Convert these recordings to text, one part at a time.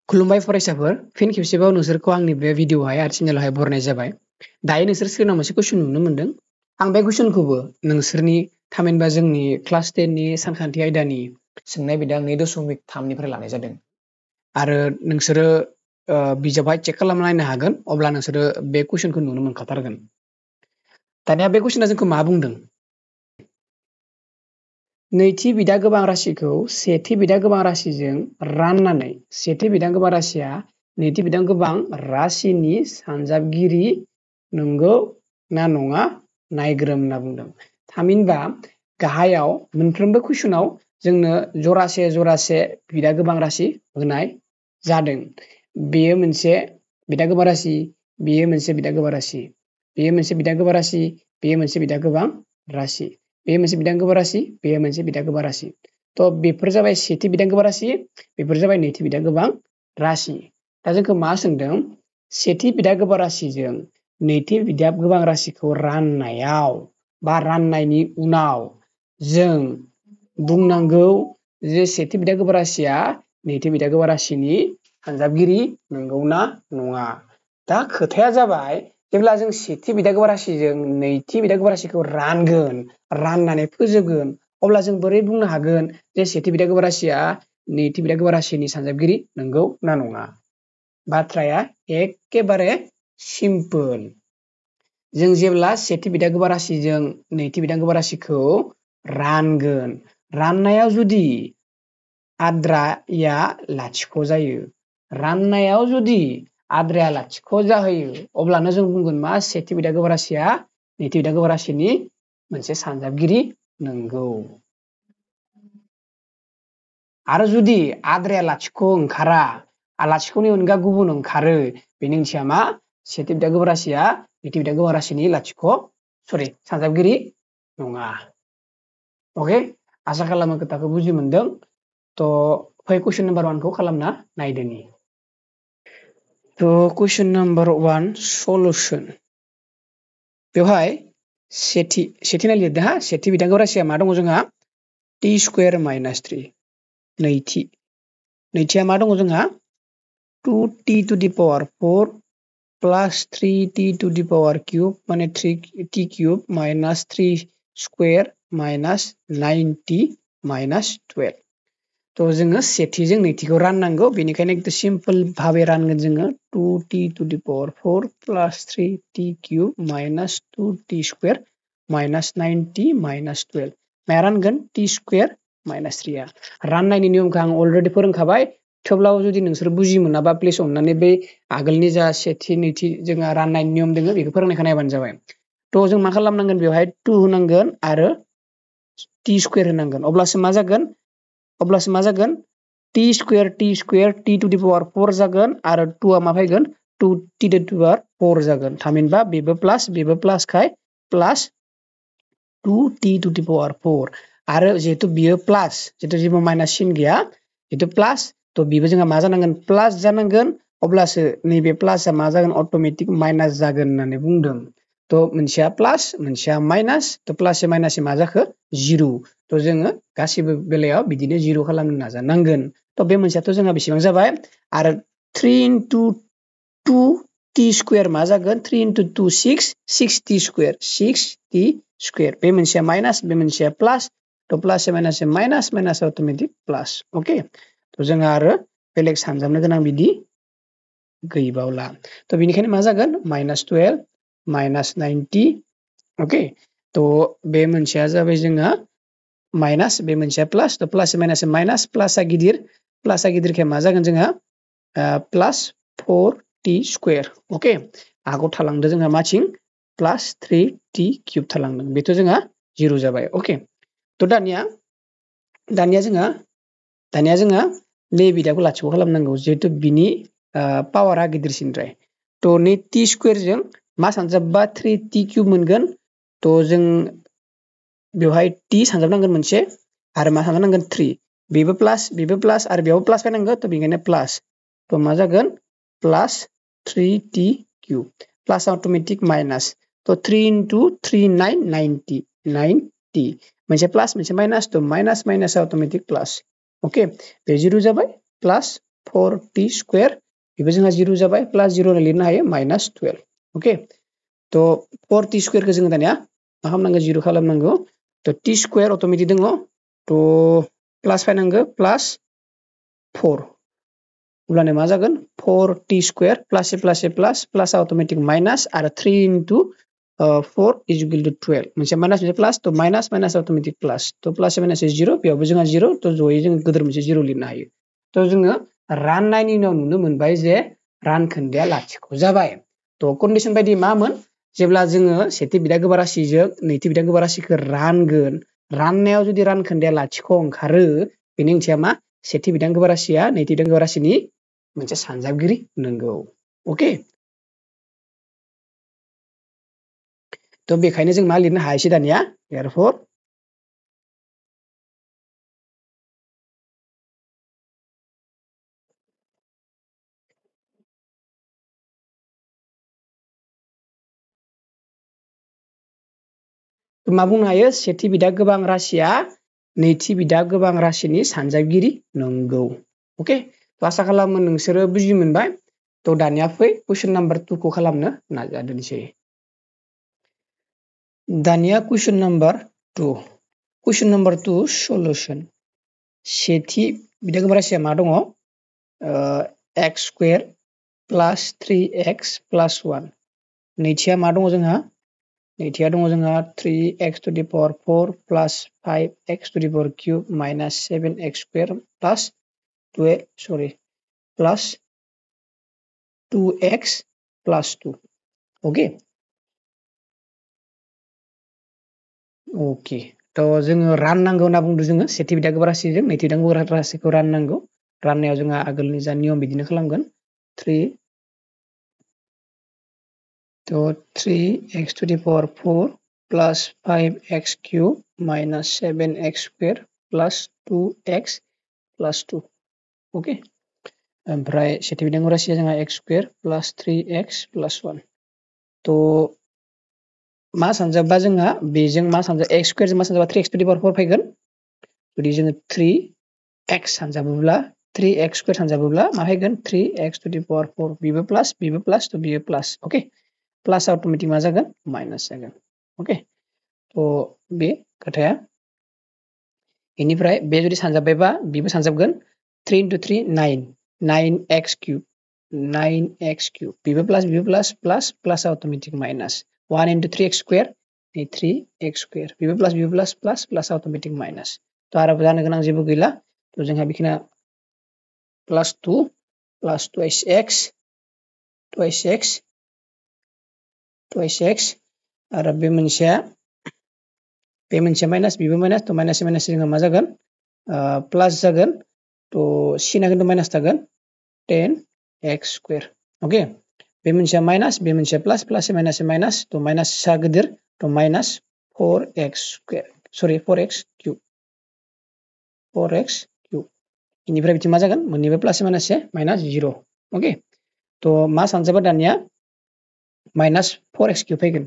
खुलुमबाय फरायसाफोर फिन खेबसेबाव नोंसोरखौ आंनि बे भिडिअआवहाय आरो चेनेलावहाय बरायनाय जाबाय। दायो नोंसोर स्क्रिनाव मोनसे कुइसन नुनो मोनदों। आं बे कुइसनखौबो नोंसोरनि थामहिनबा जोंनि क्लास 10 नि सानखान्थि आयदानि सोंनाय बिदां 2.3 निफ्राय लानाय जादों। आरो नोंसोरो बिजाबहाय चेक खालामना नायनो हागोन, अब्ला नोंसोरो बे कुइसनखौ नुनो मोनखाथारगोन। दानिया बे कुइसना जोंखौ मा बुंदों? नैथि बिदा गोबां राशिखौ सेथि बिदा गोबां राशिजों राननानै सेथि बिदा गोबां राशिया नैथि बिदा गोबां राशिनि सानजाबगिरि नंगौ ना नङा नायग्रोम होनना बुंदों। थामहिनबा गाहायाव मोनफ्रोमबो कुइसनाव जोंनो जरासे जरासे बिदा गोबां राशि होनाय जादों। बेयो मोनसे बिदा गोबां राशि, बेयो मोनसे बिदा गोबां राशि, बेयो मोनसे बिदा गोबां राशि, बेयो मोनसे बिदा गोबां राशि, बेयो मोनसे बिदा गोबां राशि, बेयो मोनसे बिदा गोबां राशि। थ' बेफोर जाबाय सेथि बिदा गोबां राशि, बेफोर जाबाय नैथि बिदा गोबां राशि। दा जोंखौ मा सोंदों? सेथि बिदा गोबां राशिजों नैथि बिदा गोबां राशिखौ राननायाव बा राननायनि उनाव जों बुंनांगौ जे सेथि बिदा गोबां राशिया नैथि बिदा गोबां राशिनि सानजाबगिरि नंगौना नङा। दा खोथाया जाबाय, जेब्ला जों सेथि बिदा गोबां राशिजों नैथि बिदा गोबां राशिखौ रानगोन, राननानै फोजोबगोन, अब्ला जों बोरै बुंनो हागोन जे सेथि बिदा गोबां राशिया नैथि बिदा गोबां राशिनि सानजाबगिरि नंगौ ना नङा? बाथ्राया एखेबारे सिम्पोल। जों जेब्ला सेथि बिदा गोबां राशिजों नैथि बिदा गोबां राशिखौ रानगोन, राननायाव जुदि आद्राया लाथिख' जायो, राननायाव जुदि आद्राया लाथिख' जाहैयो, अब्लानो जों बुंगोन मा सेथि बिदा गोबां राशिया नैथि बिदा गोबां राशिनि मोनसे सानजाबगिरि नंगौ। आरो जुदि आद्राया लाथिख' ओंखारा, लाथिख'नि अनगा गुबुन ओंखारो, बेनि ओंथिया मा? सेथि बिदा गोबां राशिया नैथि बिदा गोबां राशिनि सानजाबगिरि नङा। अके, आसा खालामो खोथाखौ बुजि मोनदों। थ' फै कुइसन नाम्बार 1 खौ खालामना नायदोनि। थ' कुइसन नाम्बार 1 सलुशन। बेवहाय सेथि नाय लिरदों हा। सेथि बिदा गोबां राशिया मा दङ जोंहा? t square minus 3। नैथिया मा दङ जोंहा? 2t to the power 4 plus 3t to the power cube माने 3t cube minus 3 square minus 9t minus 12। थ' जोङो सेथिजों नैथिखौ राननांगौ, बेनिखायनो एकदम सिम्पल भाबै रानगोन जोङो 2t to the power 4 plus 3t cube minus 2t square minus 9t minus 12। माया रानगोन? t स्क्वायर माइनास 3आ। राननायनि नियमखौ आं अलरेडि फोरोंखाबाय, थेवब्लाबो जुदि नोंसोर बुजि मोनाबा प्लिज अननानै बै आगोलनि जा सेथि नैथि जोंहा राननायनि नियम दोङो बेखौ फोरोंनायखौ नायबानो जाबाय। थ' जों मा खालामनांगोन? बेवहाय 2 होनांगोन आरो t स्क्वायर होनांगोन, अब्लासो मा जागोन? t square t to the power 4 जागोन आरो 2 आ मा फैगोन? 2t टू दी पावर 4 जागोन। थामहिनबा बेबो प्लास खाय प्लास 2t टू दी पावर 4 आरो जिहेतु बियो प्लास, जिहेतु जेबो माइनास सिन गैया, जिहेतु प्लास, थ' बेबो जोंहा मा जानांगोन? प्लास जानांगोन, अब्लासो नैबे प्लासआ मा जागोन? अट'मेटिक माइनास जागोन होननानै बुंदों। थ' मोनसेया प्लास मोनसेया माइनास, थ' प्लास माइनास मा जाखो? 0। थ' जोङो गासिबो बेलायाव बिदिनो 0 खालामनो नाजानांगोन। थ' बे मोनसेयाथ' जोंहा बेसेबां जाबाय? आरो 3 into 2t स्क्वायर मा जागोन? 3 into 2 6t square 6t square. बे मोनसेया माइनास, बे मोनसेया प्लास, थ' plus minus minus, minus automatic plus. Okay, थ' जोंहा आरो बेलेग सानजाबनो गोनां बिदि गैबावला। थ' बेनिखायनो मा जागोन? Minus 12 minus 90। अके, थ' बे मोनसेया जाबाय जोंहा माइनास, बे मोनसेया प्लास, थ' प्लास माइनास माइनास, प्लासआ गिदिरखाय मा जागोन जोंहा? प्लास 4t स्क्वायर। अके, आगोव थालांदो जोंहा माथिं? प्लास 3t क्यूब थालांदों, बेथ' जोंहा 0 जाबाय। अके, थ' दानिया जोंहा नै बिदाखौ लाथिख' खालामनांगौ, जिहेतु बिनि पावारा गिदिरसिनद्राय। थ' नै t स्क्वायरजों मा सानजाबबा 3t क्यूब मोनगोन, थ' जों बेवहाय t सानजाबनांगोन मोनसे आरो मा सानजाबनांगोन? 3। बेबो प्लास आरो बेयावबो प्लास फैनांगौ, थ' बेनिखायनो प्लास। थ' मा जागोन? प्लास 3t क्यूब प्लास अट'मेटिक माइनास, थ' 3 into 3 9t मोनसे प्लास मोनसे माइनास, थ' माइनास माइनास अट'मेटिक प्लास। अके, बे 0 जाबाय, प्लास 4t स्क्वायर बेबो जोंहा 0 जाबाय प्लस 0 लिरनो हायो -12 ओके तो 4t स्क्वायर को जों दानिया मा खालामनांगौ 0 खालामनांगौ तो t स्क्वायर अटोमेटिक दङ तो प्लस फायनांगौ प्लस 4 अब्लानो मा जागोन 4t square plus plus plus automatic minus आरो 3 into 4 is equal to 12 मोनसे माइनस मोनसे प्लस तो माइनस माइनस अटोमेटिक प्लस तो प्लस माइनस 0 बेयावबो जोंहा 0 तो जयै जों गोदोर मोनसे 0 लिरनो हायो तो जोङो राननायनि उनाव नुनो मोनबाय जे रान खोन्दोआ लाथिख' जाबाय तो कन्डिशन बायदि मामोन जेब्ला जोङो सेथि बिदा गोबा राशिजों नैथि बिदा गोबा राशिखौ रानगोन राननायाव जुदि रान खोन्दोआ लाथिख' ओंखारो बेनि ओंथिया मा सेथि बिदा गोबा राशिया नैथि बिदा गोबा राशिनि मोनसे सानजाबगिरि नंगौ ओके तो बेखायनो जों मा लिरनो हायासै दानिया therefore तो मा बुंनो हायो सेथि बिदा गोबां राशिया नैथि बिदा गोबां राशिनि सानजाबगिरि नंगौ ओके तो आसा खालामो नोंसोरो बुजि मोनबाय तो दानिया फै क्वेश्चन नम्बर 2 खौ खालामनो नाजादोंसै दानिया क्वेश्चन नम्बर 2 सल्यूशन सेथि बिदा गोबा राशिया मा दङ x square plus 3x plus 1 नैथिया मा दङ जोंहा नैथिया दङ जोंहा 3x to the power 4 plus 5x to the power cube minus 7x square plus 2x plus 2 okay okay तो जोङो राननांगौ होनना बुंदों जोङो सेथि बिदा गोबा राशिजों नैथि बिदा गोबा राशिखौ राननांगौ राननायाव जोंहा आगोलनि जा नियम बिदिनो खालामगोन 3x to the power 4 plus 5x cube minus 7x square plus 2x plus 2 okay ओमफ्राय सेथि बिदा गोबा राशिया जोंहा x square plus 3x plus 1 तो मा सानजाबबा जोंहा बेजों मा सानजा x स्क्वायर जों मा सानजाबा 3x to the power 4 फैगोन जुदि जोङो 3x सानजाबोब्ला 3x स्क्वायर सानजाबोब्ला मा फैगोन 3x to the power 4 बेबो प्लस तो बेयो प्लस ओके प्लस अटोमेटिक मा जागोन माइनस जागोन ओके तो बे खोथाया बेनिफ्राय बे जुदि सानजाबबायबा बेबो सानजाबगोन 3 into 3 9x cube 9x cube बेबो plus plus automatic minus 1 into 3x square 3x square बेबो प्लस अटोमेटिक माइनस तो आरो जानो गोनां जेबो गैला तो जोंहा बिखिना प्लस 2 प्लस twice x आरो बे मोनसेया माइनस बेबो माइनस तो माइनस जोंहा मा जागोन प्लस जागोन तो सिना खिन्थु माइनस थागोन 10x square ओके बे मोनसेया माइनस बे मोनसेया प्लस माइनस तो माइनस सा गिदिर तो माइनस 4x square सरि 4x cube इनिफ्राय बिथिं मा जागोन मोननैबो प्लस माइनस से माइनस 0 ओके तो मा सानजाबा दानिया माइनस 4x cube फैगोन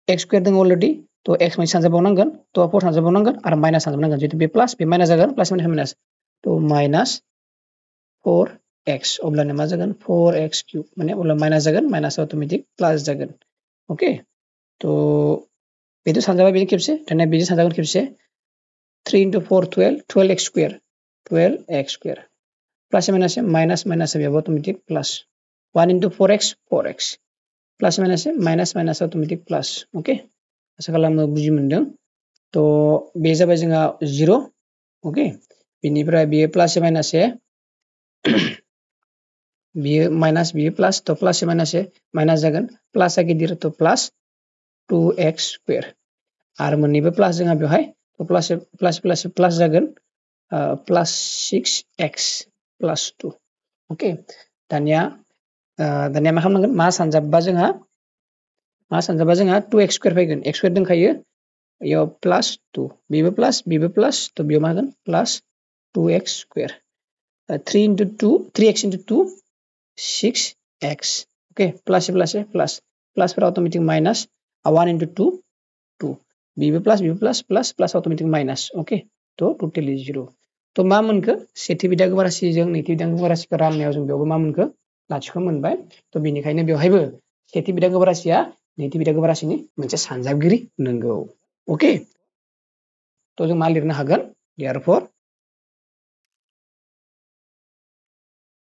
x square दङ अलरेडी तो x मोनसे सानजाबावनांगोन तो 4 सानजाबावनांगोन आरो माइनस सानजाबावनांगोन जितु बे प्लस बे माइनस जागोन प्लस माइनस तो माइनस 4x अब्लानो मा जागोन 4x cube माने अब्ला माइनस जागोन माइनस अटोमेटिक प्लस जागोन ओके तो बेथ' सानजाबाय बेनि खेबसे दानिया बेजों सानजागोन खेबसे 3 into 4 12x square plus minus बेयाव automatic plus 1 into 4x plus minus automatic plus okay आसा खालामो बुजि मोनदों तो बे जाबाय जोंहा 0 ओके बेनिफ्राय बेयो प्लस माइनस बेयो माइनस बेयो प्लस तो प्लस माइनस जागोन प्लस गिदिर तो प्लस 2x square आरो मोननैबो प्लस जोंहा बेवहाय तो प्लस जागोन प्लस 6x प्लस 2 ओके दानिया मा खालामनांगोन मा सानजाबबा जोंहा 2x square फैगोन x square दंखायो बेयाव प्लस 2 बेबो प्लस तो बेयाव मा जागोन plus 2x square 3x into 2 6x okay plus पर ऑटोमेटिक माइनस 1 into 2 2 बेबो प्लस ऑटोमेटिक माइनस ओके तो टोटली 0 थ' मा मोनखो सेथि बिदा गोबा राशिजों नैथि बिदा गोबा राशिखौ राननायाव जों बेयावबो मा मोनखो लाथिख' मोनबाय। थ' बेनिखायनो बेवहायबो सेथि बिदा गोबा राशिया नैथि बिदा गोबा राशिनि मोनसे सानजाबगिरि नंगौ। अके थ' जों मा लिरनो हागोन therefore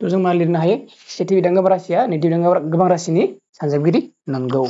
थ' जों मा लिरनो हायो सेथि बिदा गोबा राशिया नैथि बिदा गोबा राशिनि सानजाबगिरि नंगौ।